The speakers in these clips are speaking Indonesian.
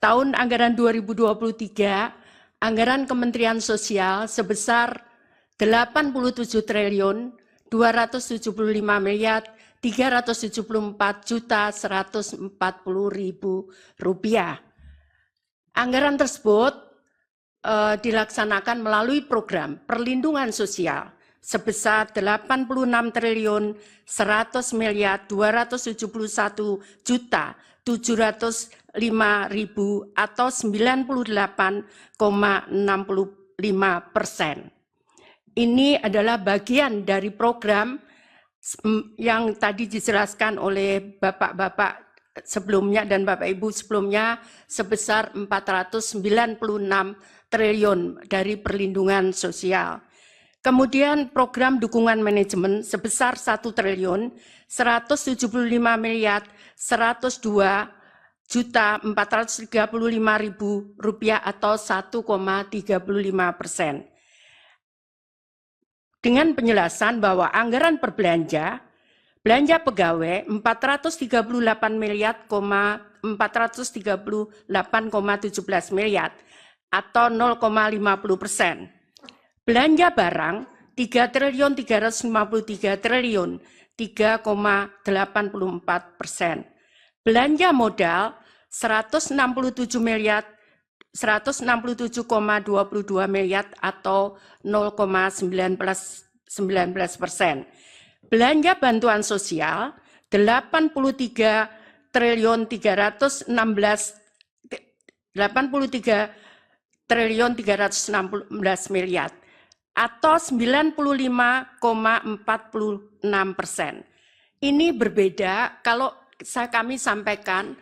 tahun anggaran 2023, anggaran Kementerian Sosial sebesar 87 triliun 275 miliar 374 juta 140.000 rupiah. Anggaran tersebut dilaksanakan melalui program perlindungan sosial sebesar 86 triliun 100 miliar 271 juta 705.000 atau 98,65%. Ini adalah bagian dari program yang tadi dijelaskan oleh Bapak-Bapak sebelumnya dan Bapak Ibu sebelumnya sebesar 496 triliun dari perlindungan sosial. Kemudian program dukungan manajemen sebesar 1 triliun 175 miliar 102 juta 435.000 rupiah atau 1,35%. Dengan penjelasan bahwa anggaran belanja pegawai 438 miliar 438,17 miliar atau 0,50%. Belanja barang 3 triliun 353 triliun 3,84%. Belanja modal 167 miliar 167,22 miliar atau 0,19%. Belanja bantuan sosial 83 triliun 316 miliar atau 95,46%. Ini berbeda kalau kami sampaikan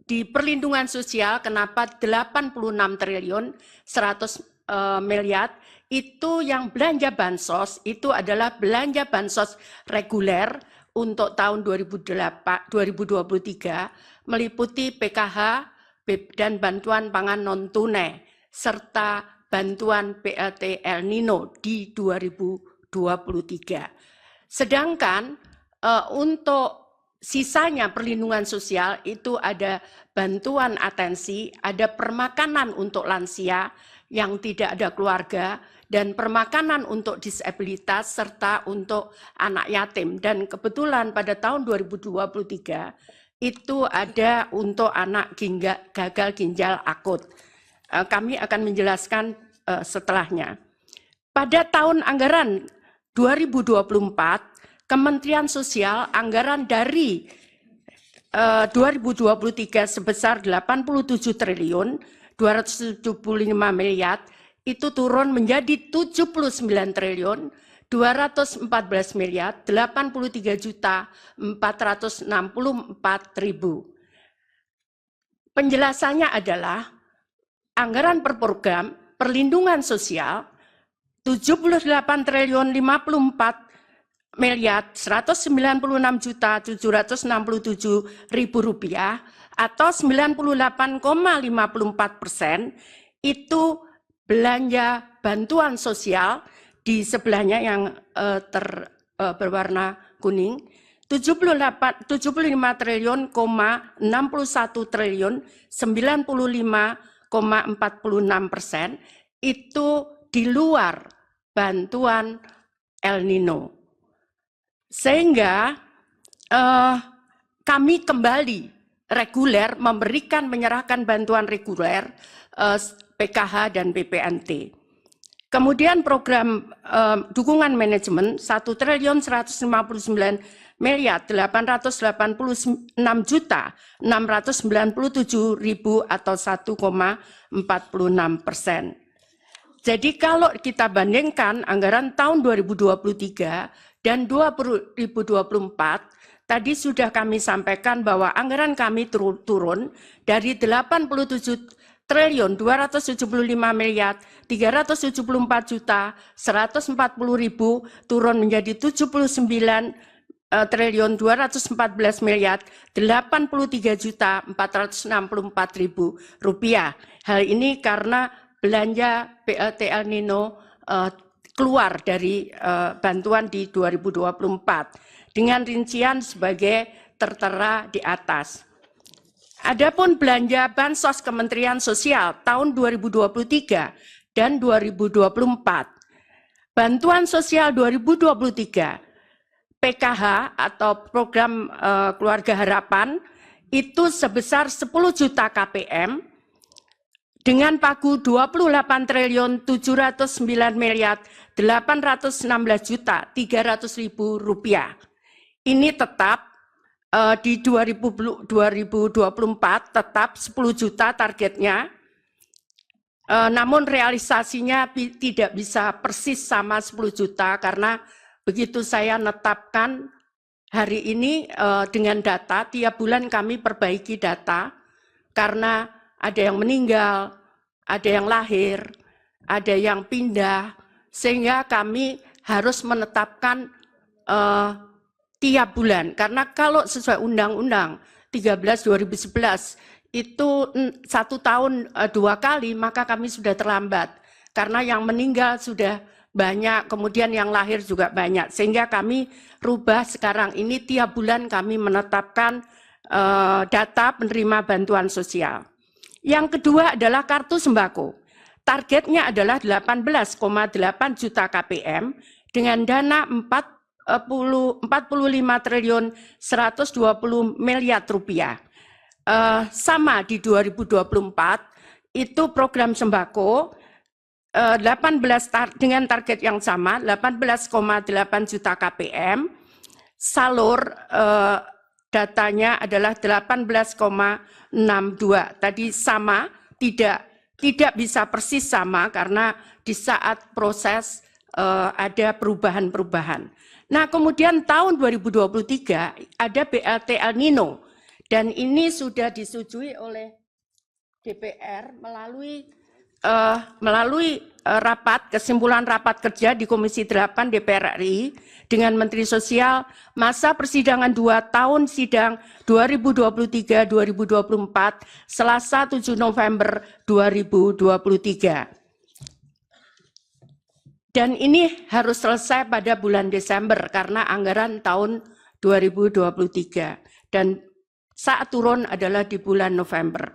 di perlindungan sosial kenapa 86 triliun 100 miliar itu yang belanja bansos itu adalah belanja bansos reguler untuk tahun 2023 meliputi PKH dan bantuan pangan non tunai serta bantuan PLT El Nino di 2023. Sedangkan untuk sisanya perlindungan sosial itu ada bantuan atensi, ada permakanan untuk lansia yang tidak ada keluarga, dan permakanan untuk disabilitas serta untuk anak yatim. Dan kebetulan pada tahun 2023 itu ada untuk anak gagal ginjal akut. Kami akan menjelaskan setelahnya. Pada tahun anggaran 2024, Kementerian Sosial anggaran dari 2023 sebesar 87 triliun 275 miliar itu turun menjadi 79 triliun 214 miliar 83 juta 464.000. Penjelasannya adalah anggaran per program perlindungan sosial 78 triliun 54 miliar 196 juta 767.000 rupiah atau 98,54% itu belanja bantuan sosial. Di sebelahnya yang berwarna kuning 75 triliun, 61 triliun 95,46% itu di luar bantuan El Nino. Sehingga kami kembali reguler menyerahkan bantuan reguler PKH dan BPNT. Kemudian program dukungan manajemen 1 triliun 159 miliar 886 juta 697.000 atau 1,46%. Jadi kalau kita bandingkan anggaran tahun 2023 dan 2024, tadi sudah kami sampaikan bahwa anggaran kami turun dari 87 triliun 275 miliar 374 juta 140.000 turun menjadi 79 triliun 214 miliar 83 juta 464.000 rupiah. Hal ini karena belanja PLT El Nino keluar dari bantuan di 2024 dengan rincian sebagai tertera di atas. Adapun belanja Bansos Kementerian Sosial tahun 2023 dan 2024. Bantuan sosial 2023 PKH atau Program Keluarga Harapan itu sebesar 10 juta KPM dengan pagu 28 triliun 709 miliar 816 juta 300.000 rupiah. Ini tetap di 2024 tetap 10 juta targetnya, namun realisasinya tidak bisa persis sama 10 juta karena begitu saya netapkan hari ini dengan data, tiap bulan kami perbaiki data karena ada yang meninggal, ada yang lahir, ada yang pindah, sehingga kami harus menetapkan tiap bulan, karena kalau sesuai Undang-Undang 13/2011 itu 1 tahun 2 kali, maka kami sudah terlambat. Karena yang meninggal sudah banyak, kemudian yang lahir juga banyak. Sehingga kami rubah sekarang ini tiap bulan kami menetapkan data penerima bantuan sosial. Yang kedua adalah kartu sembako. Targetnya adalah 18,8 juta KPM dengan dana 45 triliun 120 miliar rupiah. Sama di 2024 itu program sembako 18 dengan target yang sama 18,8 juta KPM. Salur datanya adalah 18,62. Tadi sama, tidak bisa persis sama karena di saat proses ada perubahan-perubahan. Nah, kemudian tahun 2023 ada BLT El Nino dan ini sudah disetujui oleh DPR melalui kesimpulan rapat kerja di Komisi 8 DPR RI dengan Menteri Sosial masa persidangan 2 tahun sidang 2023-2024 Selasa 7 November 2023. Dan ini harus selesai pada bulan Desember karena anggaran tahun 2023 dan saat turun adalah di bulan November.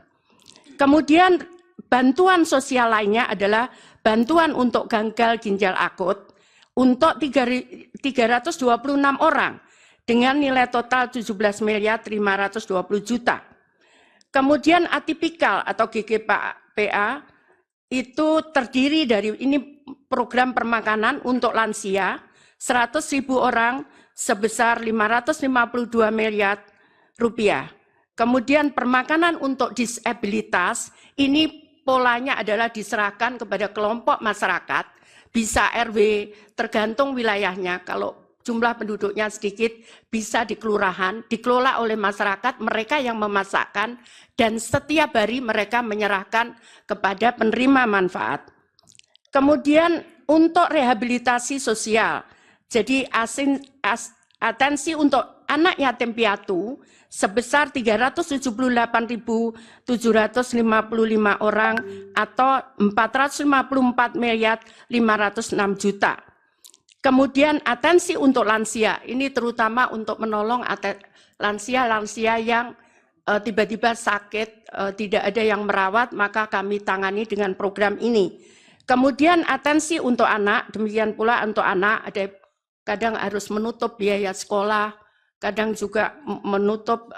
Kemudian bantuan sosial lainnya adalah bantuan untuk gagal ginjal akut untuk 326 orang dengan nilai total 17 miliar 520 juta. Kemudian atipikal atau GGPA itu terdiri dari ini program permakanan untuk lansia 100.000 orang sebesar 552 miliar rupiah. Kemudian permakanan untuk disabilitas ini polanya adalah diserahkan kepada kelompok masyarakat, bisa RW tergantung wilayahnya. Kalau jumlah penduduknya sedikit bisa di kelurahan, dikelola oleh masyarakat, mereka yang memasakkan dan setiap hari mereka menyerahkan kepada penerima manfaat. Kemudian untuk rehabilitasi sosial, jadi atensi untuk anak yatim piatu sebesar 378.755 orang atau 454 miliar 506 juta. Kemudian atensi untuk lansia, ini terutama untuk menolong lansia-lansia yang tiba-tiba sakit, tidak ada yang merawat, maka kami tangani dengan program ini. Kemudian atensi untuk anak, demikian pula untuk anak, ada kadang harus menutup biaya sekolah, kadang juga menutup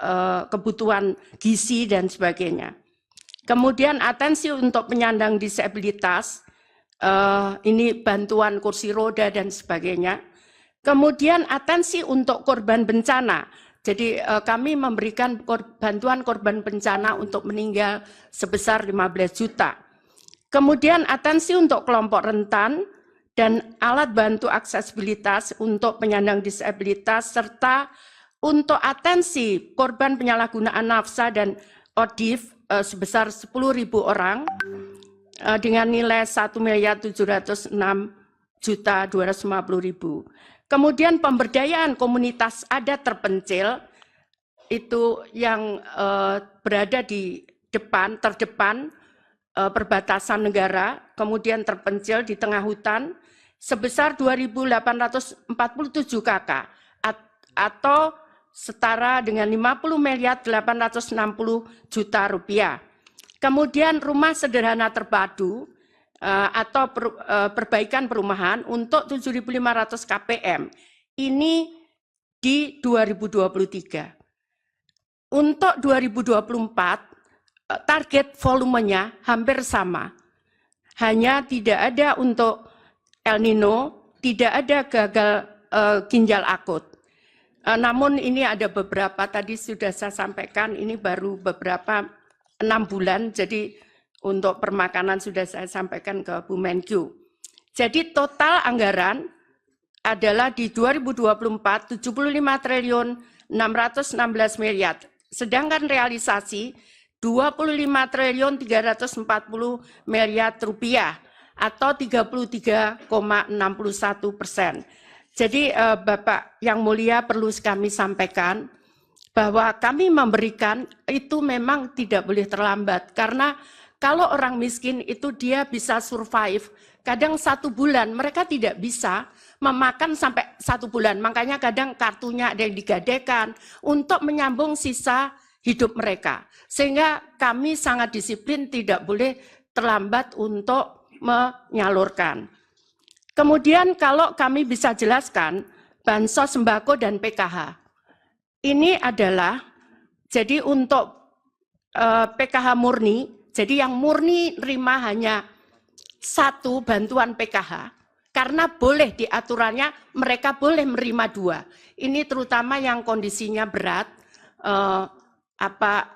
kebutuhan gizi dan sebagainya. Kemudian atensi untuk penyandang disabilitas, ini bantuan kursi roda dan sebagainya. Kemudian atensi untuk korban bencana, jadi kami memberikan bantuan korban bencana untuk meninggal sebesar 15 juta. Kemudian atensi untuk kelompok rentan dan alat bantu aksesibilitas untuk penyandang disabilitas, serta untuk atensi korban penyalahgunaan nafsa dan ODIF sebesar 10.000 orang dengan nilai 1.706.250.000. Kemudian pemberdayaan komunitas adat terpencil itu yang berada di terdepan perbatasan negara, kemudian terpencil di tengah hutan sebesar 2.847 kakak atau setara dengan 50.860 juta rupiah. Kemudian rumah sederhana terpadu atau perbaikan perumahan untuk 7.500 KPM ini di 2023. Untuk 2024 target volumenya hampir sama. Hanya tidak ada untuk El Nino, tidak ada gagal ginjal akut. Namun ini ada beberapa, tadi sudah saya sampaikan, ini baru beberapa 6 bulan, jadi untuk permakanan sudah saya sampaikan ke Bu Menkyu. Jadi total anggaran adalah di 2024 75 triliun 616 miliar, sedangkan realisasi 25 triliun 340 miliar rupiah atau 33,61%. Jadi Bapak yang mulia perlu kami sampaikan bahwa kami memberikan itu memang tidak boleh terlambat, karena kalau orang miskin itu dia bisa survive, kadang 1 bulan mereka tidak bisa memakan sampai 1 bulan, makanya kadang kartunya ada yang digadaikan untuk menyambung sisa hidup mereka. Sehingga kami sangat disiplin, tidak boleh terlambat untuk menyalurkan. Kemudian kalau kami bisa jelaskan, bansos sembako dan PKH. Ini adalah, jadi untuk PKH murni, jadi yang murni nerima hanya 1 bantuan PKH, karena boleh diaturannya mereka boleh menerima 2. Ini terutama yang kondisinya berat,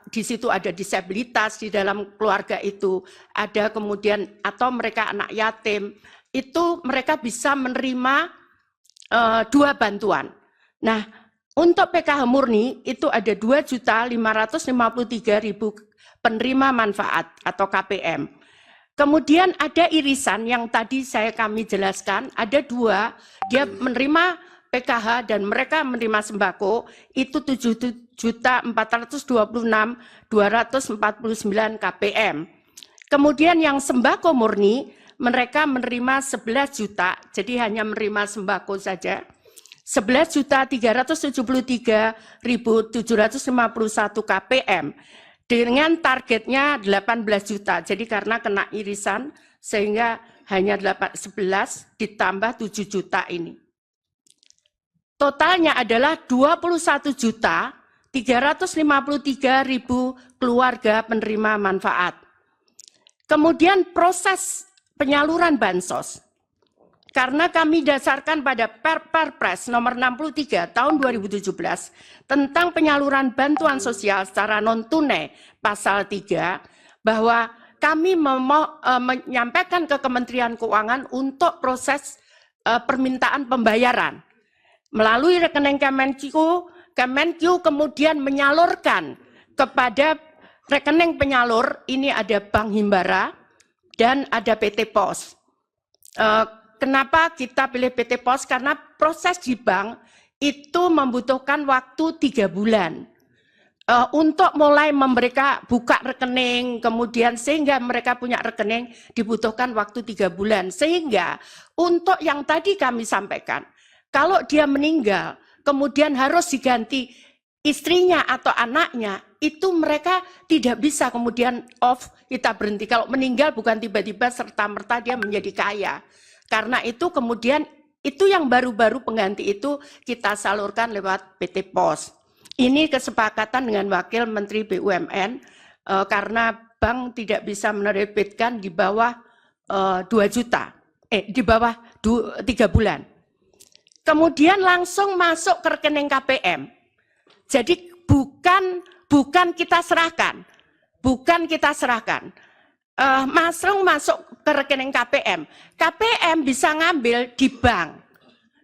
di situ ada disabilitas di dalam keluarga itu, ada kemudian atau mereka anak yatim, itu mereka bisa menerima 2 bantuan. Nah, untuk PKH murni itu ada 2.553.000 penerima manfaat atau KPM. Kemudian ada irisan yang tadi kami jelaskan, ada 2, dia menerima PKH dan mereka menerima sembako, itu 7.426.249 KPM. Kemudian yang sembako murni, mereka menerima 11 juta, jadi hanya menerima sembako saja, 11.373.751 KPM. Dengan targetnya 18 juta, jadi karena kena irisan sehingga hanya 11 ditambah 7 juta ini. Totalnya adalah 21.353.000 keluarga penerima manfaat. Kemudian proses penyaluran bansos. Karena kami dasarkan pada Perpres nomor 63 tahun 2017 tentang penyaluran bantuan sosial secara non-tunai pasal 3, bahwa kami menyampaikan ke Kementerian Keuangan untuk proses permintaan pembayaran. Melalui rekening Kemenkyu kemudian menyalurkan kepada rekening penyalur, ini ada Bank Himbara dan ada PT Pos. Kenapa kita pilih PT Pos? Karena proses di bank itu membutuhkan waktu 3 bulan. Untuk mulai mereka buka rekening, kemudian sehingga mereka punya rekening dibutuhkan waktu 3 bulan. Sehingga untuk yang tadi kami sampaikan, kalau dia meninggal, kemudian harus diganti istrinya atau anaknya, itu mereka tidak bisa kemudian off, kita berhenti. Kalau meninggal bukan tiba-tiba serta-merta dia menjadi kaya. Karena itu kemudian itu yang baru-baru pengganti itu kita salurkan lewat PT Pos. Ini kesepakatan dengan Wakil Menteri BUMN karena bank tidak bisa menerbitkan di bawah 2 juta, di bawah 3 bulan. Kemudian langsung masuk ke rekening KPM. Jadi bukan kita serahkan, masuk ke rekening KPM. KPM bisa ngambil di bank,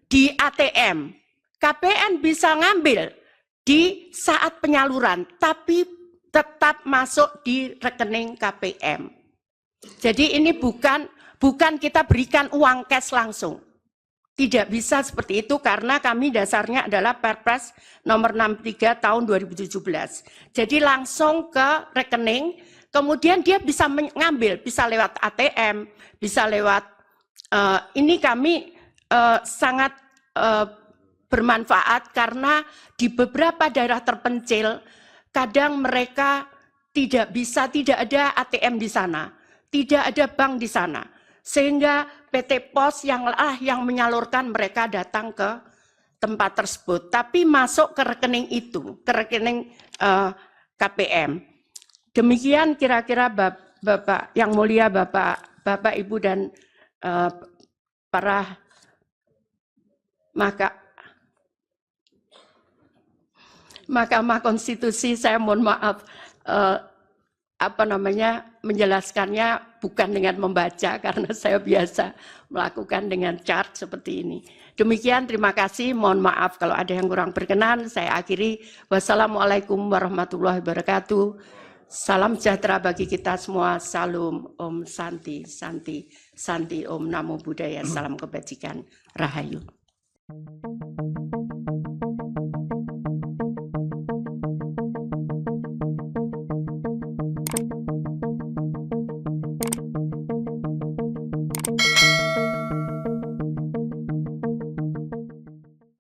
di ATM. KPM bisa ngambil di saat penyaluran, tapi tetap masuk di rekening KPM. Jadi ini bukan kita berikan uang cash langsung. Tidak bisa seperti itu karena kami dasarnya adalah Perpres nomor 63 tahun 2017. Jadi langsung ke rekening, kemudian dia bisa mengambil, bisa lewat ATM, bisa lewat, ini kami sangat bermanfaat karena di beberapa daerah terpencil kadang mereka tidak ada ATM di sana, tidak ada bank di sana, sehingga PT Pos yang menyalurkan mereka datang ke tempat tersebut, tapi masuk ke rekening itu, ke rekening KPM. Demikian kira-kira Bapak yang mulia, Bapak Ibu dan para Mahkamah Konstitusi, saya mohon maaf menjelaskannya bukan dengan membaca karena saya biasa melakukan dengan chart seperti ini. Demikian, terima kasih. Mohon maaf kalau ada yang kurang berkenan. Saya akhiri. Wassalamualaikum warahmatullahi wabarakatuh. Salam sejahtera bagi kita semua. Salam Om Santi, Santi, Santi Om Namo Buddhaya. Salam kebajikan. Rahayu.